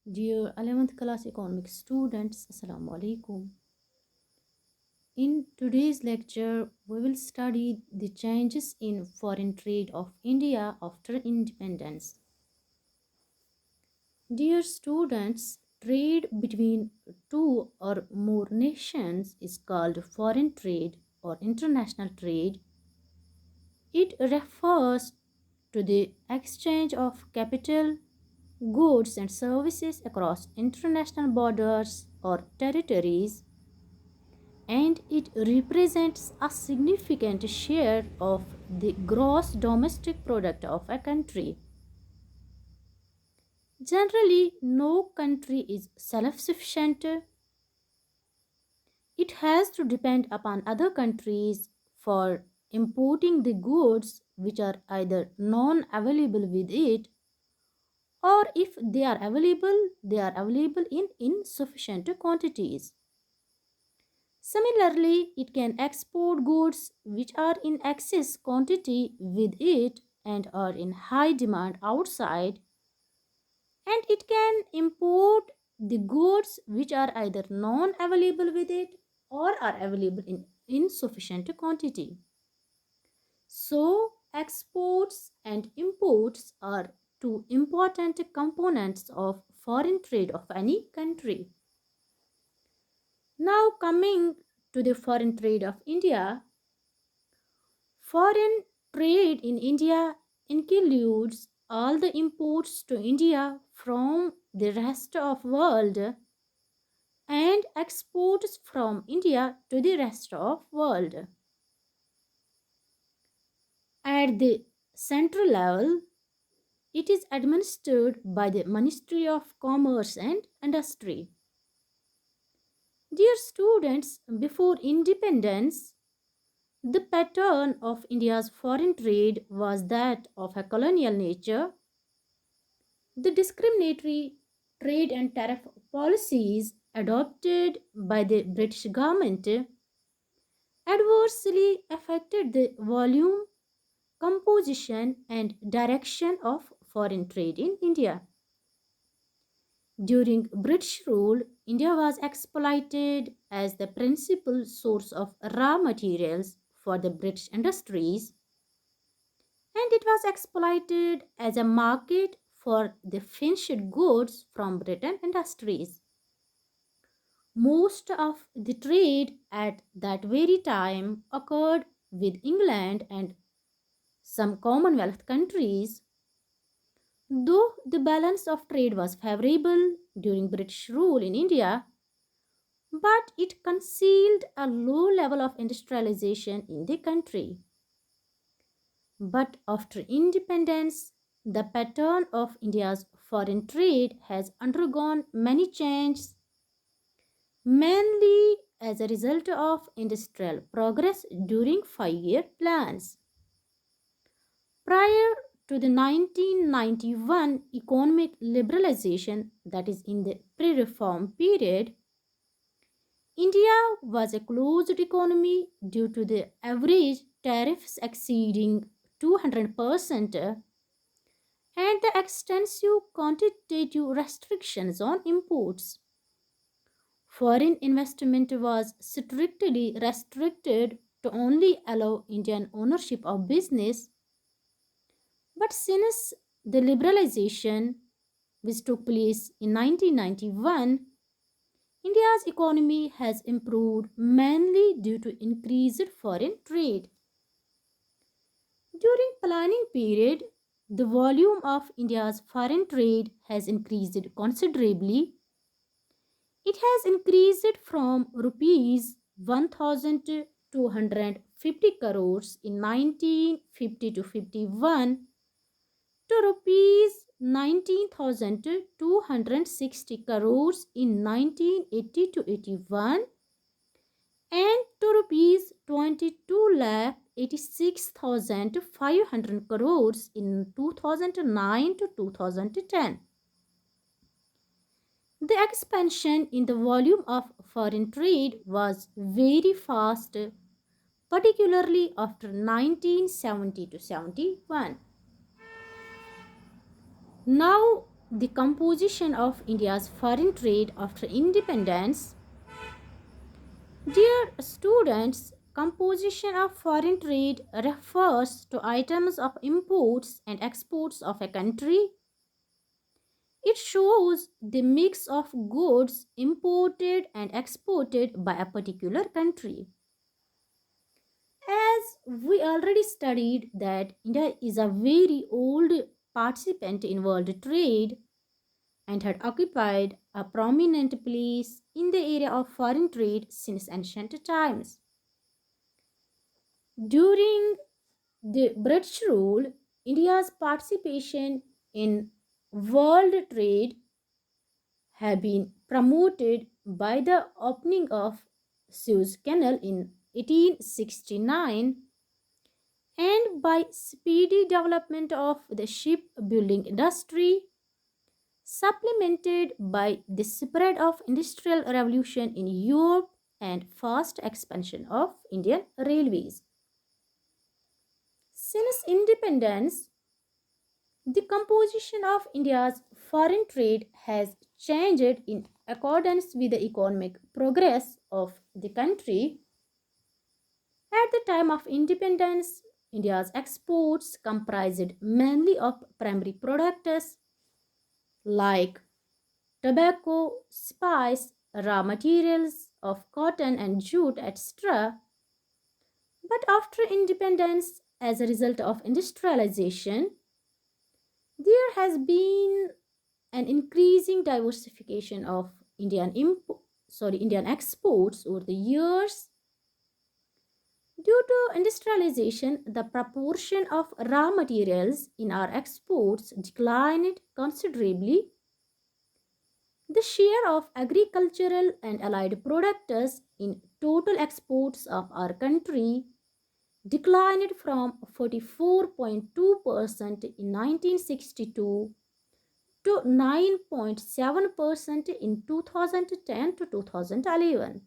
Dear 11th class economics students, Assalamu alaikum. In today's lecture, we will study the changes in foreign trade of India after independence. Dear students, trade between two or more nations is called foreign trade or international trade. It refers to the exchange of capital, goods, and services across international borders or territories, and it represents a significant share of the gross domestic product of a country. Generally, no country is self sufficient. It has to depend upon other countries for importing the goods which are either non available with it, or if they are available in insufficient quantities. Similarly, it can export goods which are in excess quantity with it and are in high demand outside, and it can import the goods which are either non available with it or are available in insufficient quantity. So, exports and imports are two important components of foreign trade of any country. Now, coming to the foreign trade of India, foreign trade in India includes all the imports to India from the rest of world and exports from India to the rest of world. At the central level, it is administered by the Ministry of Commerce and Industry. Dear students, before independence, the pattern of India's foreign trade was that of a colonial nature. The discriminatory trade and tariff policies adopted by the British government adversely affected the volume, composition, and direction of foreign trade in India. During British rule, India was exploited as the principal source of raw materials for the British industries, and it was exploited as a market for the finished goods from Britain industries. Most of the trade at that very time occurred with England and some Commonwealth countries. Though the balance of trade was favorable during British rule in India, but it concealed a low level of industrialization in the country. But after independence, the pattern of India's foreign trade has undergone many changes, mainly as a result of industrial progress during 5-year plans. Prior to the 1991 economic liberalization, that is in the pre-reform period, India was a closed economy due to the average tariffs exceeding 200% and the extensive quantitative restrictions on imports. Foreign investment was strictly restricted to only allow Indian ownership of business. But since the liberalization, which took place in 1991, India's economy has improved mainly due to increased foreign trade. During planning period, the volume of India's foreign trade has increased considerably. It has increased from rupees 1250 crores in 1950 to 51 to rupees 19,260 crores in 1980 to 81 and to rupees 22 lakh 86,500 crores in 2009 to 2010. The expansion in the volume of foreign trade was very fast, particularly after 1970 to 71. Now the composition of India's foreign trade after independence. Dear students, composition of foreign trade refers to items of imports and exports of a country. It shows the mix of goods imported and exported by a particular country. As we already studied that India is a very old participant in world trade and had occupied a prominent place in the area of foreign trade since ancient times. During the British rule, India's participation in world trade had been promoted by the opening of Suez Canal in 1869 and by speedy development of the shipbuilding industry, supplemented by the spread of industrial revolution in Europe and fast expansion of Indian railways. Since independence, the composition of India's foreign trade has changed in accordance with the economic progress of the country. At the time of independence, India's exports comprised mainly of primary products like tobacco, spice, raw materials of cotton and jute, etc. But after independence, as a result of industrialization, there has been an increasing diversification of Indian exports over the years. Due to industrialization, the proportion of raw materials in our exports declined considerably. The share of agricultural and allied products in total exports of our country declined from 44.2% in 1962 to 9.7% in 2010 to 2011.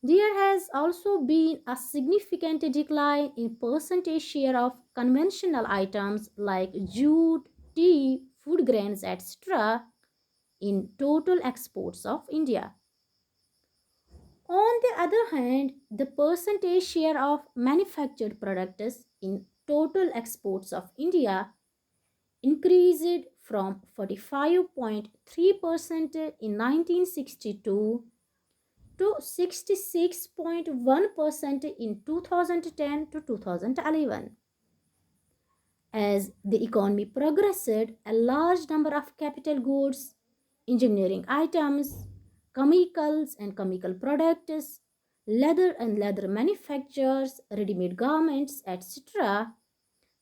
There has also been a significant decline in percentage share of conventional items like jute, tea, food grains, etc. in total exports of India. On the other hand, the percentage share of manufactured products in total exports of India increased from 45.3% in 1962 to 66.1% in 2010 to 2011. As the economy progressed, a large number of capital goods, engineering items, chemicals and chemical products, leather and leather manufactures, ready made garments, etc.,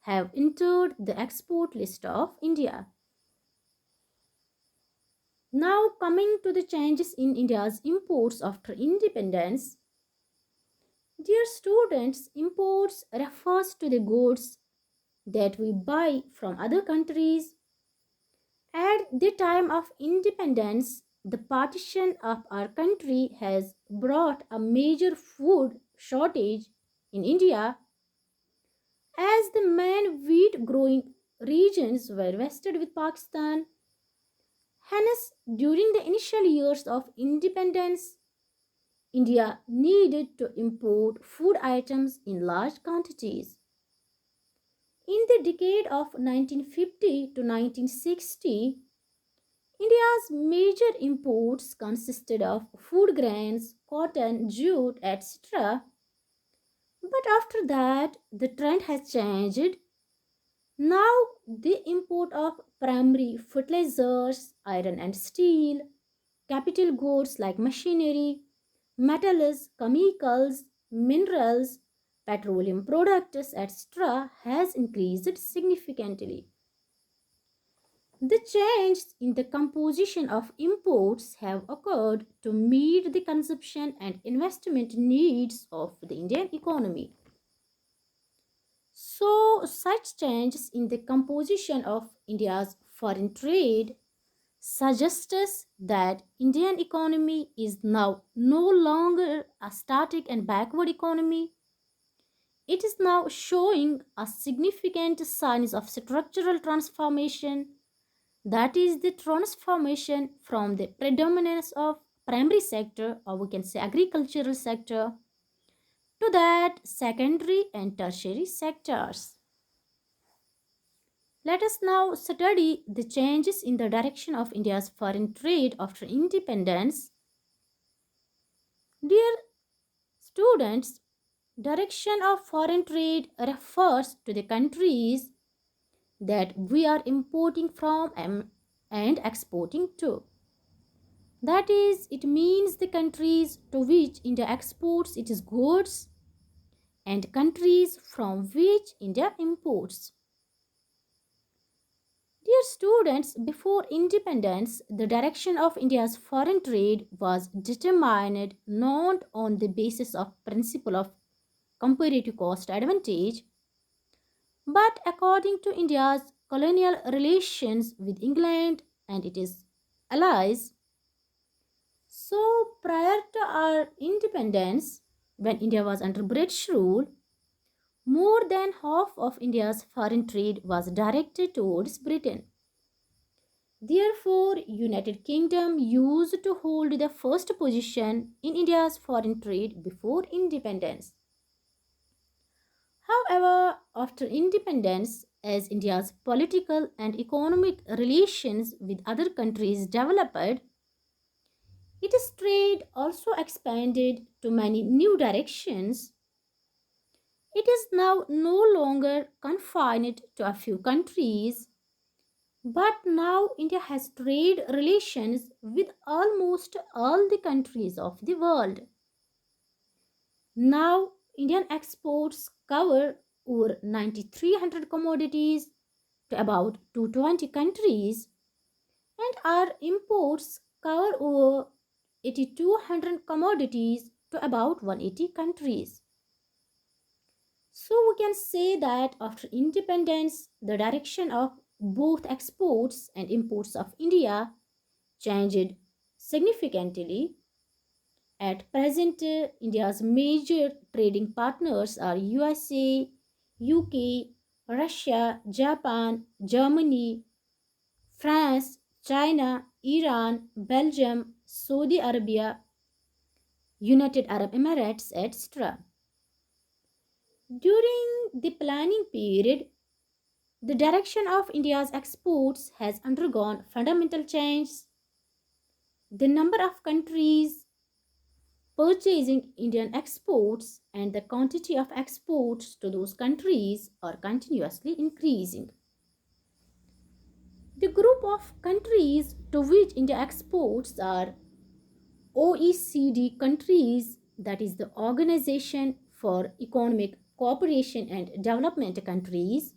have entered the export list of India. Now, coming to the changes in India's imports after independence, dear students, imports refers to the goods that we buy from other countries. At the time of independence, the partition of our country has brought a major food shortage in India as the main wheat growing regions were vested with Pakistan. Hence, during the initial years of independence, India needed to import food items in large quantities. In the decade of 1950 to 1960, India's major imports consisted of food grains, cotton, jute, etc. But after that, the trend has changed. Now, the import of primary fertilizers, iron and steel, capital goods like machinery, metals, chemicals, minerals, petroleum products, etc., has increased significantly. The changes in the composition of imports have occurred to meet the consumption and investment needs of the Indian economy. So, such changes in the composition of India's foreign trade suggest us that Indian economy is now no longer a static and backward economy. It is now showing a significant signs of structural transformation That is the transformation from the predominance of primary sector, or we can say agricultural sector, to that secondary and tertiary sectors. Let us now study the changes in the direction of India's foreign trade after independence. Dear students, direction of foreign trade refers to the countries that we are importing from and exporting to. That is, it means the countries to which India exports its goods and countries from which India imports. Dear students, before independence, the direction of India's foreign trade was determined not on the basis of principle of comparative cost advantage, but according to India's colonial relations with England and its allies. So, prior to our independence, when India was under British rule, more than half of India's foreign trade was directed towards Britain. Therefore, United Kingdom used to hold the first position in India's foreign trade before independence. However, after independence, as India's political and economic relations with other countries developed, its trade also expanded to many new directions. It is now no longer confined to a few countries, but now India has trade relations with almost all the countries of the world. Now, Indian exports cover over 9,300 commodities to about 220 countries, and our imports cover over 8,200 commodities to about 180 countries. So we can say that after independence, the direction of both exports and imports of India changed significantly. At present, India's major trading partners are USA, UK, Russia, Japan, Germany, France, China, Iran, Belgium, Saudi Arabia, United Arab Emirates, etc. During the planning period, the direction of India's exports has undergone fundamental change. The number of countries purchasing Indian exports and the quantity of exports to those countries are continuously increasing. The group of countries to which India exports are OECD countries, that is the Organization for Economic Cooperation and Development countries,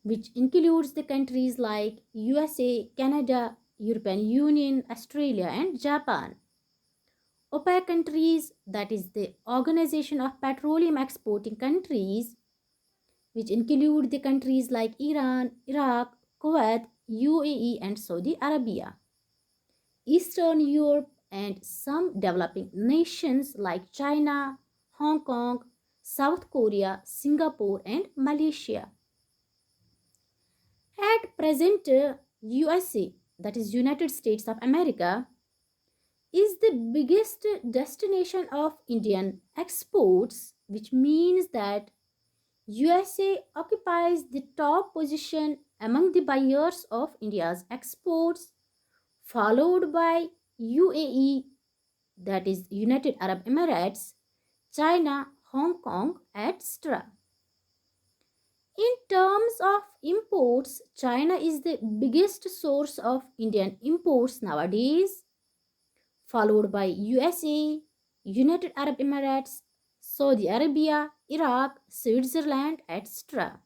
which includes the countries like USA, Canada, European Union, Australia, and Japan. OPEC countries, that is the Organization of Petroleum Exporting Countries, which include the countries like Iran, Iraq, Kuwait, UAE, and Saudi Arabia. Eastern Europe and some developing nations like China, Hong Kong, South Korea, Singapore, and Malaysia. At present, USA, that is United States of America, is the biggest destination of Indian exports, which means that USA occupies the top position among the buyers of India's exports, followed by UAE, that is United Arab Emirates, China, Hong Kong, etc. In terms of imports, China is the biggest source of Indian imports nowadays, followed by USA, United Arab Emirates, Saudi Arabia, Iraq, Switzerland, etc.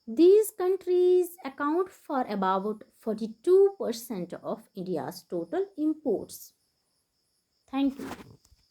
These countries account for about 42% of India's total imports. Thank you.